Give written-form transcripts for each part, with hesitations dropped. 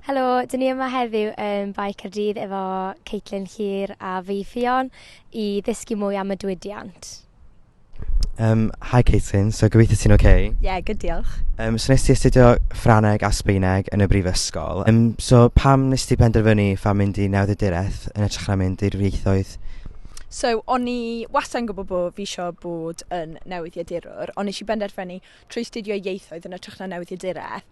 Helo, dyn ni yma heddiw yn bai Caerdydd efo Caitlin Llyr a fi Ffion i ddysgu mwy am y diwydiant. Hi Caitlin, so gobeithio ti'n okay? Yeah, good, diolch. So nes ti astudio Ffrangeg a Sbaeneg yn y brifysgol. So pam nes ti penderfynu phan mynd i newyddiaduraeth yn ytrach na mynd i'r ieithoedd? So, o'n i wastad yn gwybod bod fi eisiau bod yn newyddiadurwr, ond nes i benderfynu trwy studio ieithoedd yn ytrach na newyddiaduraeth.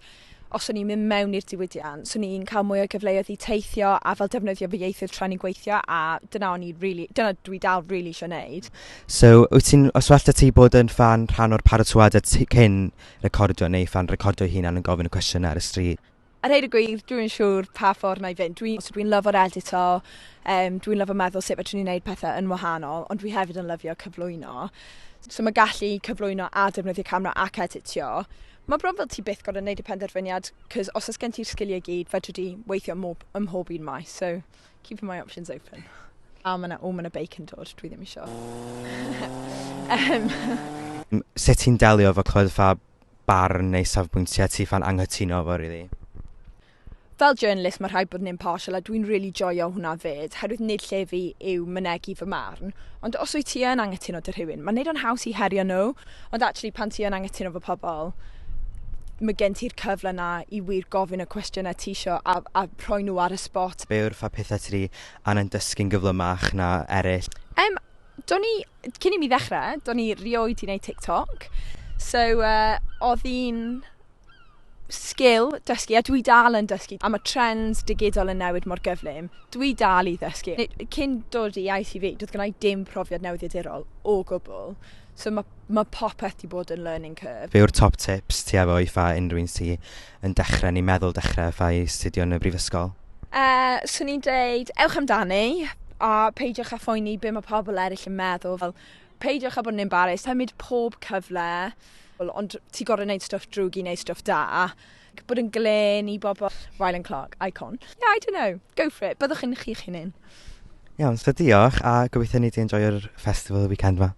Os o'n i'n mynd mewn i'r diwydiant, so o'n i'n cael mwy o gyfleoedd i teithio a fel defnyddio fy ieithoedd tra'n i'n gweithio, a dyna dwi dal really eisiau wneud. So, os wella ti bod yn fan rhan o'r paratoadau cyn recordio neu fan recordio hunan yn gofyn y cwestiynau ar y stryd? A rhaid y gwir, dwi'n siŵr pa ffordd na i fynd. Dwi'n lyfo'r edito, dwi'n lyfo meddwl sut fedrwn ni'n gwneud pethau yn wahanol, ond dwi hefyd yn lyfio cyflwyno. So mae gallu cyflwyno a defnyddio camera ac editio. Mae bron fel ti byth gorau wneud y penderfyniad, cos os oes gen ti'r sgiliau gyd, fedrwn ti weithio ym mhob un maes. So, keeping my options open. A mae yna bacon dod, dwi ddim eisiau. Sut ti'n delio fo clywed ffa barn neu safbwyntiau ti fan anghytuno fo, rili? Fel journalist, mae rhaid bod yn impartial a dwi'n really joio hwnna fyd, herwydd nid lle fi yw mynegu fy marn. Ond os wyt ti yn anghytuno dy rhywun, mae'n neud o'n haws i herio nhw, ond actually pan ti yn anghytuno fy pobl, mae gen ti'r cyfle na i wir gofyn y cwestiynau ti isio a rhoi nhw ar y spot. Be yw'r ffa pethau ti anan dysgu'n gyflymach na eraill? Cyn i mi ddechrau, do'n i rioed i wneud TikTok. So, oedd hi'n sgil dysgu, a dwi dal yn dysgu. A mae trends digidol yn newid mor gyflym. Dwi dal i ddysgu. Cyn dod i ITV, doedd gennau dim profiad newyddiadurol o gwbl. So mae popeth di bod yn learning curve. Be yw'r top tips ti efo i ffa unrhyw un sy'n yn dechrau neu meddwl dechrau ffa i studio yn y brifysgol? Swn i'n deud, ewch amdani, a peidiwch a phoeni be mae pobl eraill yn meddwl. Fel, peidiwch a bod yn embarrassed, symud pob cyfle, ond ti gorau wneud stwff drwg i wneud stwff da. Bod yn glên i bobl. Rylan Clark, icon. Yeah, I don't know. Go for it. Byddwch yn chi'ch hunain. Iawn, so diolch a gobeithio ni di enjoyo'r festival y weekend ma.